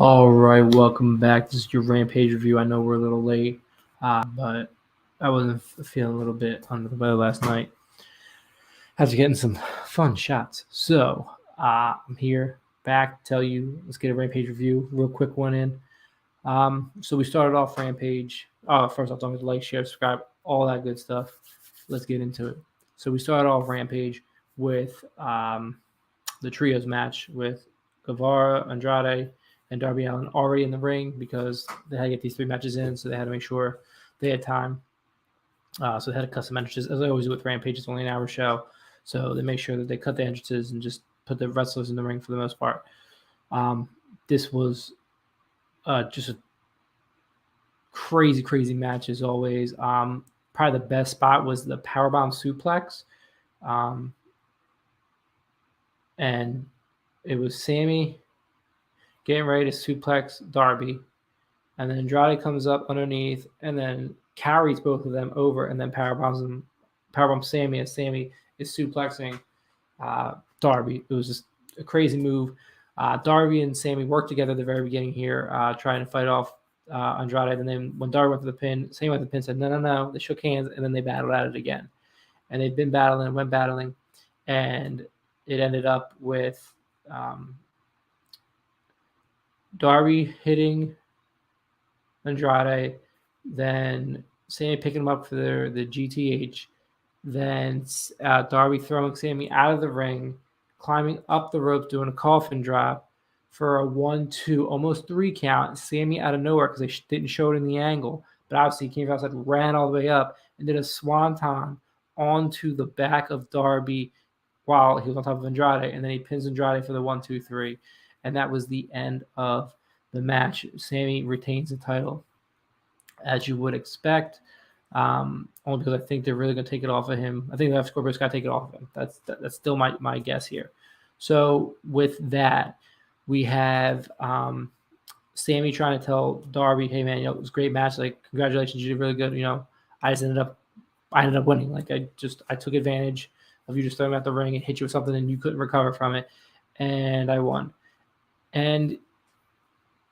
All right, welcome back. This is your Rampage review. I know we're a little late, but I wasn't feeling a little bit under the weather last night. Had to get in some fun shots. So I'm here back to tell you, let's get a Rampage review. Real quick one in. So we started off Rampage. First off, don't forget to like, share, subscribe, all that good stuff. Let's get into it. So we started off Rampage with the trios match with Guevara, Andrade, and Darby Allin already in the ring because they had to get these 3 matches in, so they had to make sure they had time. So they had to cut some entrances. As I always do with Rampage, it's only an hour show, so they make sure that they cut the entrances and just put the wrestlers in the ring for the most part. This was just a crazy match as always. Probably the best spot was the powerbomb suplex. And it was Sammy getting ready to suplex Darby, and then Andrade comes up underneath and then carries both of them over and then powerbombs Sammy as Sammy is suplexing Darby. It was just a crazy move. Darby and Sammy worked together at the very beginning here, trying to fight off Andrade, and then when Darby went for the pin, Sammy went for the pin, said no. They shook hands, and then they battled at it again. And they've been battling, and it ended up with Darby hitting Andrade, then Sammy picking him up for the GTH, then Darby throwing Sammy out of the ring, climbing up the ropes, doing a coffin drop for a 1-2, almost 3 count. Sammy out of nowhere because they didn't show it in the angle, but obviously he came outside, ran all the way up, and did a swanton onto the back of Darby while he was on top of Andrade, and then he pins Andrade for the 1-2-3, and that was the end of the match. Sammy retains the title, as you would expect, only because I think they're really going to take it off of him. I think the Scorpio's got to take it off of him. That's still my guess here. So with that, we have Sammy trying to tell Darby, "Hey man, it was a great match. Like, congratulations, you did really good. I ended up winning. Like, I took advantage of you just throwing out the ring and hit you with something and you couldn't recover from it, and I won." And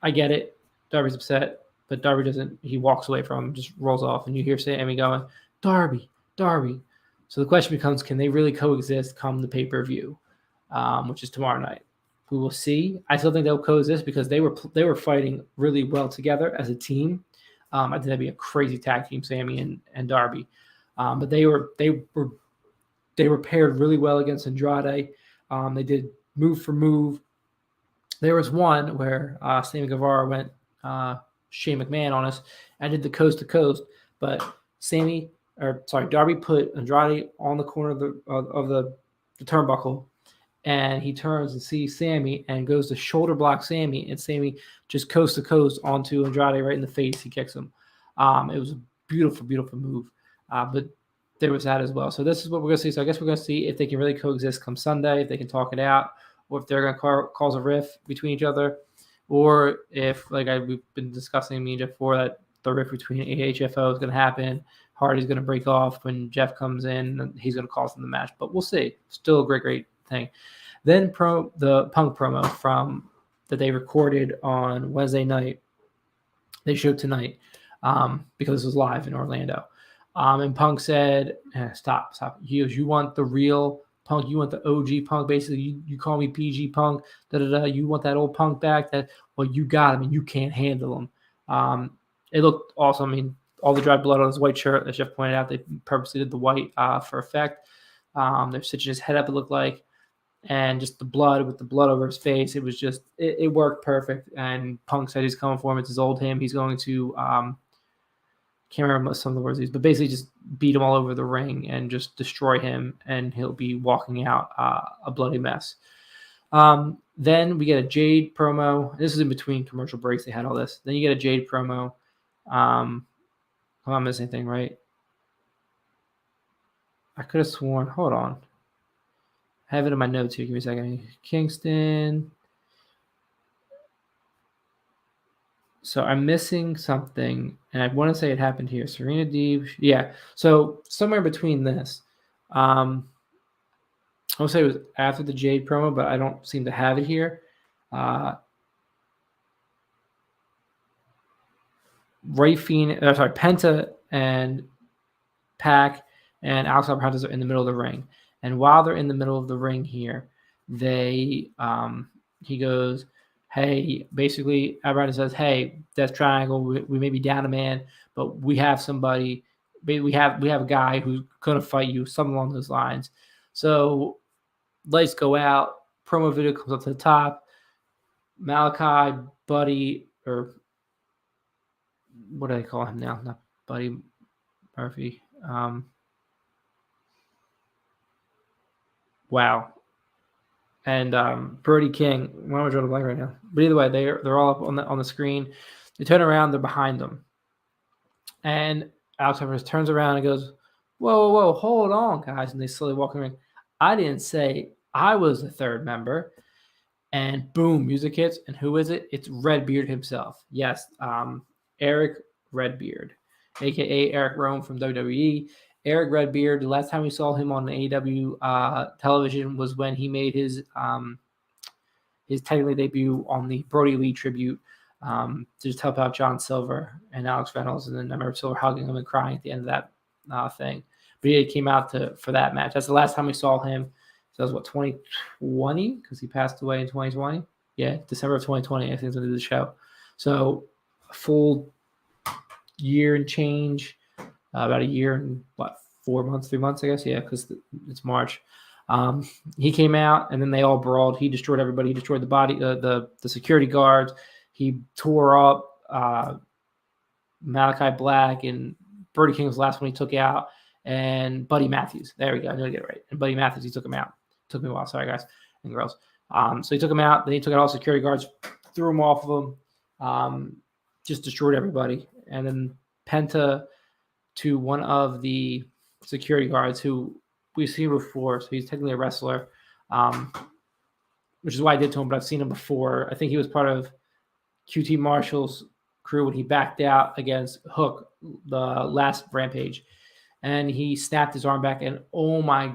I get it. Darby's upset, but Darby doesn't. He walks away from him, just rolls off, and you hear Sammy going, Darby. So the question becomes, can they really coexist come the pay-per-view, which is tomorrow night? We will see. I still think they'll coexist because they were fighting really well together as a team. I think that'd be a crazy tag team, Sammy and Darby. But they were paired really well against Andrade. They did move for move. There was one where Sammy Guevara went Shane McMahon on us and did the coast to coast, but Darby put Andrade on the corner of the turnbuckle, and he turns and sees Sammy and goes to shoulder block Sammy, and Sammy just coast to coast onto Andrade right in the face. He kicks him. It was a beautiful move, but there was that as well. So this is what we're going to see. So I guess we're going to see if they can really coexist come Sunday, if they can talk it out, or if they're going to cause a rift between each other, or if, like we've been discussing, me and Jeff before, that the rift between AHFO is going to happen. Hardy's going to break off when Jeff comes in, and he's going to cost them the match. But we'll see. Still a great thing. Then the Punk promo that they recorded on Wednesday night, they showed tonight because this was live in Orlando. And Punk said, stop. You want the real Punk, you want the OG Punk, basically. You call me PG Punk, you want that old Punk back, you got him and you can't handle him. It looked awesome. I mean, all the dry blood on his white shirt, as Jeff pointed out, they purposely did the white for effect. They're stitching his head up, it looked like, and just the blood over his face. It was just, it worked perfect. And Punk said he's coming for him. It's his old him. He's going to, can't remember some of the words he used, but basically just beat him all over the ring and just destroy him, and he'll be walking out a bloody mess. Then we get a Jade promo. This is in between commercial breaks. They had all this. Then you get a Jade promo. I'm not missing anything, right? I could have sworn. Hold on. I have it in my notes here. Give me a second. Kingston. So I'm missing something, and I want to say it happened here. Serena Deeb. Yeah. So somewhere between this. I would say it was after the Jade promo, but I don't seem to have it here. Penta and Pac and Alex Alvarez are in the middle of the ring. And while they're in the middle of the ring here, he goes, hey, basically everybody says, hey, Death Triangle, we may be down a man, but we have somebody, we have a guy who's going to fight you, something along those lines. So lights go out, promo video comes up to the top. Malachi, Buddy, or what do they call him now? Not Buddy Murphy. Wow. And Brody King. Why am I drawing a blank right now? But either way, they're all up on the screen. They turn around, they're behind them. And Alex Alvarez turns around and goes, whoa, hold on, guys. And they slowly walk in the ring. I didn't say I was the third member. And boom, music hits. And who is it? It's Redbeard himself. Yes, Eric Redbeard, a.k.a. Eric Rowan from WWE. Eric Redbeard, the last time we saw him on AEW television was when he made his technically debut on the Brody Lee tribute to just help out John Silver and Alex Reynolds. And then I remember Silver hugging him and crying at the end of that thing. But he came out for that match. That's the last time we saw him. So that was 2020? Because he passed away in 2020. Yeah, December of 2020, I think is when they did the show. So a full year and change. About a year and 3 months, I guess. Yeah, because it's March. He came out and then they all brawled. He destroyed everybody. He destroyed the security guards. He tore up Malachi Black, and Brody King was the last one he took out. And Buddy Matthews. There we go. I knew I get it right. And Buddy Matthews, he took him out. Took me a while. Sorry, guys and girls. So he took him out. Then he took out all security guards, threw him off of them, just destroyed everybody. And then Penta to one of the security guards who we've seen before. So he's technically a wrestler, which is why I did to him, but I've seen him before. I think he was part of QT Marshall's crew when he backed out against Hook, the last Rampage. And he snapped his arm back, and oh my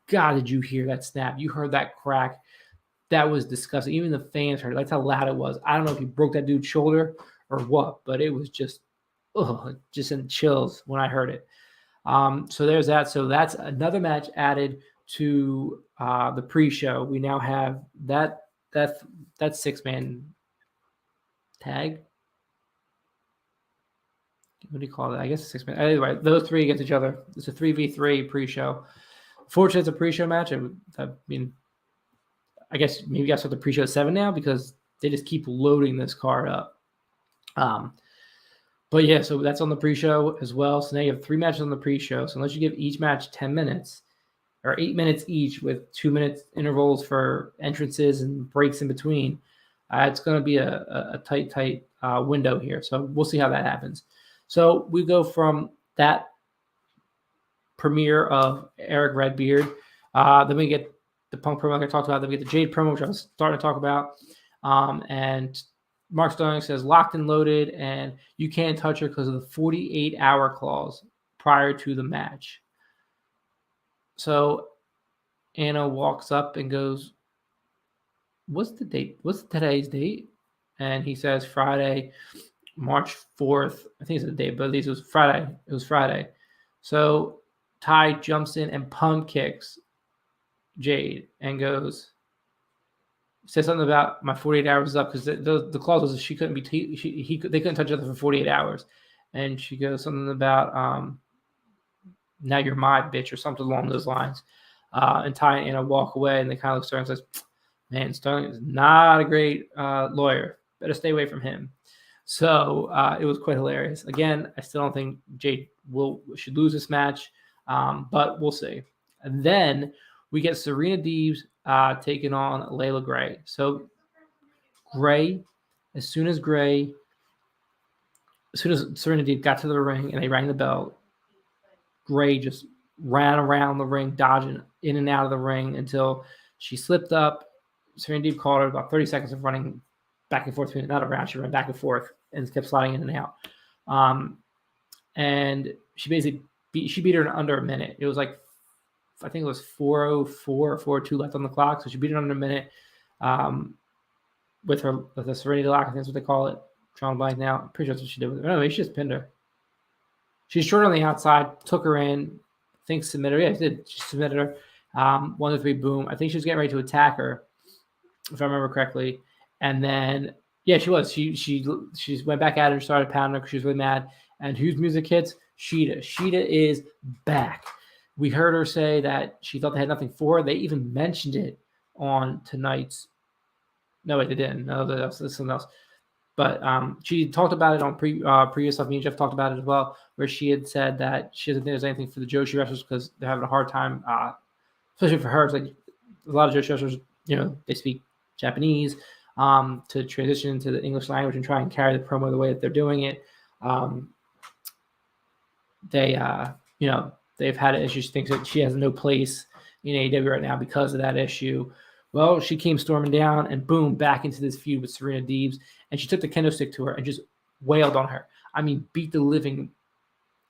God, did you hear that snap? You heard that crack. That was disgusting. Even the fans heard it. That's how loud it was. I don't know if he broke that dude's shoulder or what, but it was just in chills when I heard it. So there's that. So that's another match added to the pre-show. We now have that 6-man tag. What do you call it? I guess 6-man. Anyway, those three against each other. It's a 3v3 pre-show. Fortunately, it's a pre-show match. I mean, I guess maybe you guys have the pre-show 7 now because they just keep loading this card up. But yeah, so that's on the pre-show as well. So now you have 3 matches on the pre-show. So unless you give each match 10 minutes or 8 minutes each with 2-minute intervals for entrances and breaks in between, it's going to be a tight window here. So we'll see how that happens. So we go from that premiere of Eric Redbeard. Then we get the Punk promo like I talked about. Then we get the Jade promo, which I was starting to talk about. And Mark Sterling says locked and loaded, and you can't touch her because of the 48-hour clause prior to the match. So Anna walks up and goes, what's the date? What's today's date? And he says Friday, March 4th. I think it's the date, but at least it was Friday. It was Friday. So Ty jumps in and pump kicks Jade and goes, says something about my 48 hours is up because the clause was she couldn't be they couldn't touch each other for 48 hours, and she goes something about now you're my bitch or something along those lines, and Ty and Anna walk away, and they kind of look at Sterling and says, man, Sterling is not a great lawyer, better stay away from him. So it was quite hilarious. Again, I still don't think Jade should lose this match, but we'll see. And then we get Serena Deebs taking on Layla Gray. So Gray, as soon as Serena Deeb got to the ring and they rang the bell, Gray just ran around the ring, dodging in and out of the ring until she slipped up. Serena Deeb called her about 30 seconds of running back and forth, not around, she ran back and forth and kept sliding in and out. And she basically beat her in under a minute. It was like, I think it was 4:04 or 4:02 left on the clock. So she beat it under a minute with the Serenity Lock, I think that's what they call it. drawing blank now. I'm pretty sure that's what she did with her. No, she just pinned her. She's short on the outside, took her in, I think submitted her. Yeah, she did. She submitted her. 1, 2, 3, boom. I think she was getting ready to attack her, if I remember correctly. And then, yeah, she was. She went back at her and started pounding her because she was really mad. And whose music hits? Sheeta. Sheeta is back. We heard her say that she thought they had nothing for her. They even mentioned it on tonight's. No, wait, they didn't. No, that's something else. But she talked about it on previous stuff. Me and Jeff talked about it as well, where she had said that she doesn't think there's anything for the Joshi wrestlers because they're having a hard time, especially for her. It's like a lot of Joshi wrestlers, they speak Japanese to transition into the English language and try and carry the promo the way that they're doing it. They've had issues. She thinks that she has no place in AEW right now because of that issue. Well, she came storming down and boom, back into this feud with Serena Deebs. And she took the kendo stick to her and just wailed on her. I mean, beat the living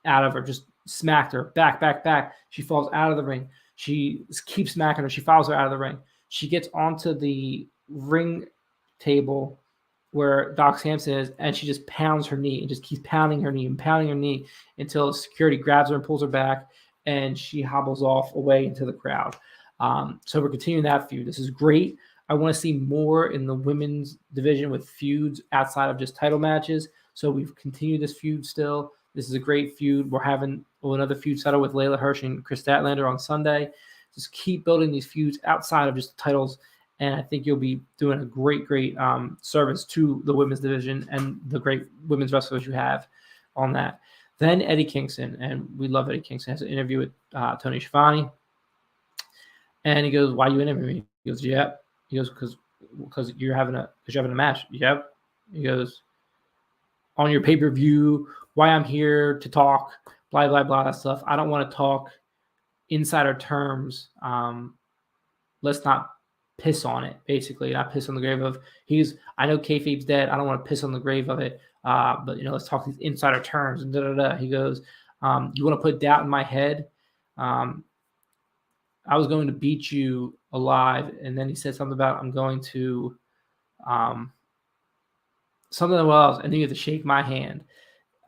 out of her, just smacked her back. She falls out of the ring. She keeps smacking her. She follows her out of the ring. She gets onto the ring table where Doc Sampson is, and she just pounds her knee and just keeps pounding her knee until security grabs her and pulls her back, and she hobbles off away into the crowd. So we're continuing that feud. This is great. I want to see more in the women's division with feuds outside of just title matches. So we've continued this feud still. This is a great feud. We're having another feud settle with Layla Hirsch and Chris Statlander on Sunday. Just keep building these feuds outside of just the titles, and I think you'll be doing a great service to the women's division and the great women's wrestlers you have on that. Then Eddie Kingston, and we love Eddie Kingston, has an interview with Tony Schiavone. And he goes, "Why you interviewing me?" He goes, "Yep." He goes, "Because you're having a match." Yep. He goes, "On your pay-per-view, why I'm here to talk, blah blah blah, that stuff. I don't want to talk insider terms. Let's not piss on it. Basically, not piss on the grave of." I know kayfabe's dead. I don't want to piss on the grave of it. But let's talk these insider terms and da da da. He goes, "You want to put doubt in my head? I was going to beat you alive." And then he said something about, "I'm going to something else, and then you have to shake my hand,"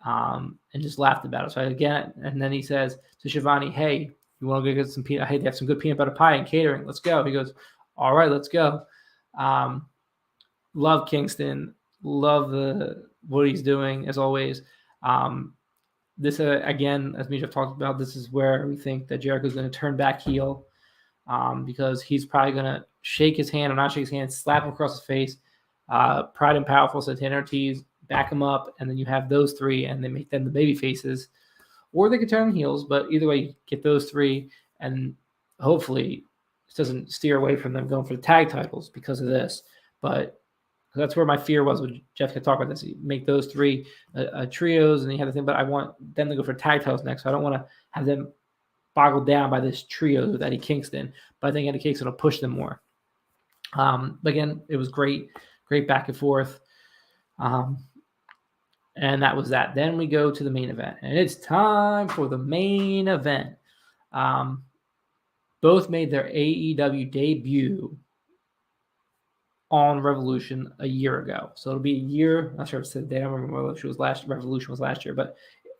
and just laughed about it. So again, and then he says to Schiavone, "Hey, you want to go get some peanut? Hey, they have some good peanut butter pie and catering. Let's go." He goes, "All right, let's go." Love Kingston. Love what he's doing as always. This again, as Misha talked about, this is where we think that Jericho's going to turn back heel, because he's probably going to shake his hand or not shake his hand, slap him across his face. Pride and Powerful, Santana Ortiz, back him up, and then you have those three, and they make them the baby faces, or they could turn them heels. But either way, you get those three, and hopefully it doesn't steer away from them going for the tag titles because of this. But that's where my fear was when Jeff could talk about this. You make those three trios, and you have the thing. But I want them to go for tag titles next. So I don't want to have them boggled down by this trio with Eddie Kingston. But I think Eddie Kingston will push them more. But again, it was great back and forth. And that was that. Then we go to the main event, and it's time for the main event. Both made their AEW debut on Revolution a year ago. So it'll be a year. I'm not sure if it's the day. I don't remember what Revolution was last year, but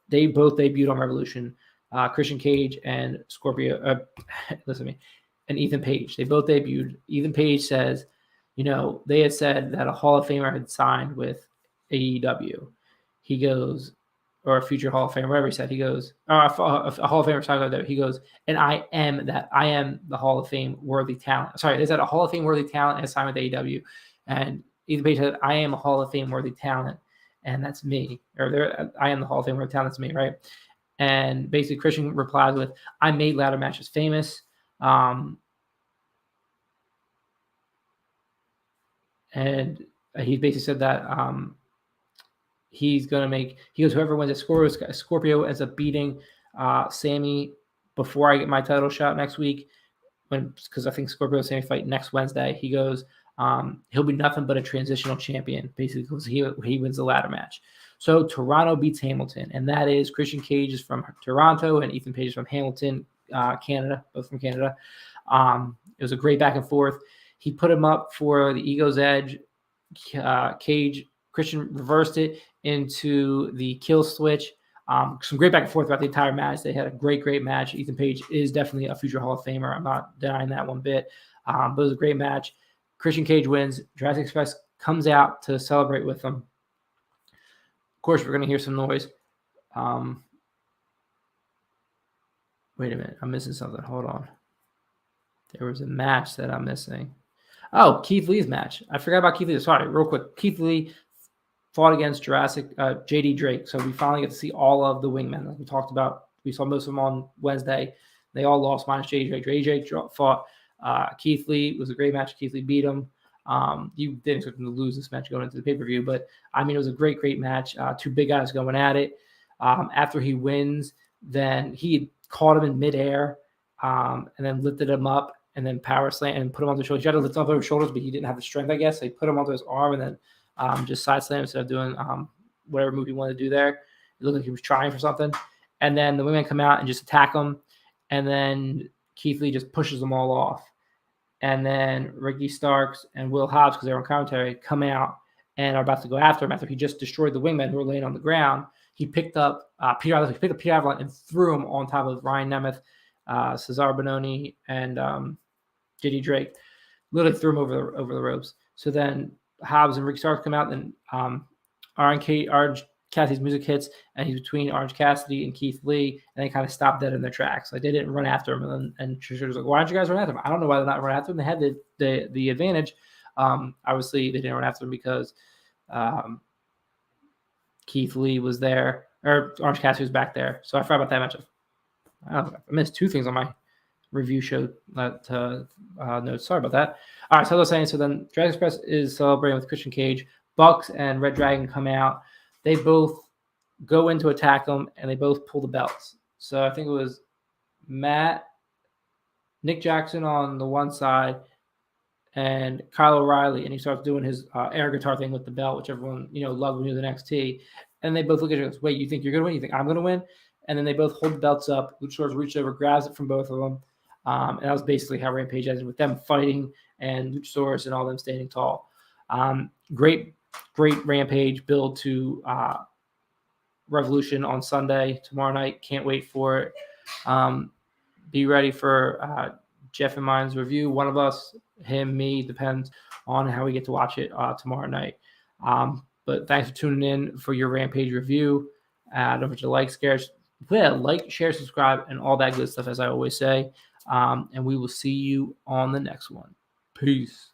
they both debuted on Revolution. Christian Cage and and Ethan Page. They both debuted. Ethan Page says, they had said that a Hall of Famer had signed with AEW. He goes, or a future Hall of Famer, whatever he said. He goes, a Hall of Famer signed with AEW. He goes, and I am the Hall of Fame worthy talent. Sorry, they said a Hall of Fame worthy talent has signed with AEW. And Ethan Page said, I am a Hall of Fame worthy talent, and that's me. I am the Hall of Fame worthy talent, that's me, right? And basically Christian replies with, I made ladder matches famous. And he basically said that he's going to he goes, whoever wins at Scorpio ends up beating Sammy before I get my title shot next week, because I think Scorpio and Sammy fight next Wednesday. He goes, he'll be nothing but a transitional champion, basically, because he wins the ladder match. So Toronto beats Hamilton, and that is Christian Cage is from Toronto and Ethan Page is from Hamilton, Canada, both from Canada. It was a great back and forth. He put him up for the Ego's Edge. Cage Christian reversed it into the kill switch. Some great back and forth throughout the entire match. They had a great match. Ethan Page is definitely a future Hall of Famer. I'm not denying that one bit. But it was a great match. Christian Cage wins. Jurassic Express comes out to celebrate with them. Of course, we're going to hear some noise. Wait a minute. I'm missing something. Hold on. There was a match that I'm missing. Oh, Keith Lee's match. I forgot about Keith Lee. Sorry, real quick. Keith Lee fought against JD Drake. So we finally get to see all of the wingmen. Like we talked about, we saw most of them on Wednesday. They all lost minus JD Drake. JD Drake fought Keith Lee. It was a great match. Keith Lee beat him. You didn't expect him to lose this match going into the pay-per-view, but I mean, it was a great match. Two big guys going at it. After he wins, then he caught him in midair and then lifted him up and then power slam and put him on the shoulders. He had to lift him up over his shoulders, but he didn't have the strength, I guess. So he put him onto his arm and then just side slam instead of doing whatever move he wanted to do there. It looked like he was trying for something. And then the women come out and just attack him. And then Keith Lee just pushes them all off. And then Ricky Starks and Will Hobbs, because they're on commentary, come out and are about to go after him after he just destroyed the wingmen who were laying on the ground. He picked up Peter Avalon and threw him on top of Ryan Nemeth, Cesar Bononi, and JD Drake. Literally threw him over the ropes. So then Hobbs and Ricky Starks come out, and Orange Cassidy's music hits, and he's between Orange Cassidy and Keith Lee, and they kind of stopped dead in their tracks. Like they didn't run after him, and Trisha was like, "Why don't you guys run after him?" I don't know why they're not running after him. They had the advantage. Obviously, they didn't run after him because Keith Lee was there, or Orange Cassidy was back there. So I forgot about that match. I missed two things on my review show notes. Sorry about that. All right, so I was saying, so then Dragon Express is celebrating with Christian Cage. Bucks and Red Dragon come out. They both go in to attack them, and they both pull the belts. So I think it was Nick Jackson on the one side, and Kyle O'Reilly, and he starts doing his air guitar thing with the belt, which everyone loved when he was in NXT. And they both look at each other and go, "Wait, you think you're gonna win? You think I'm gonna win?" And then they both hold the belts up. Luchasaurus reaches over, grabs it from both of them, and that was basically how Rampage ended, with them fighting and Luchasaurus and all them standing tall. Great Rampage build to Revolution on Sunday, tomorrow night. Can't wait for it. Be ready for Jeff and mine's review. One of us, him, me, depends on how we get to watch it tomorrow night. But thanks for tuning in for your Rampage review. Don't forget to like, share, subscribe, and all that good stuff, as I always say. And we will see you on the next one. Peace.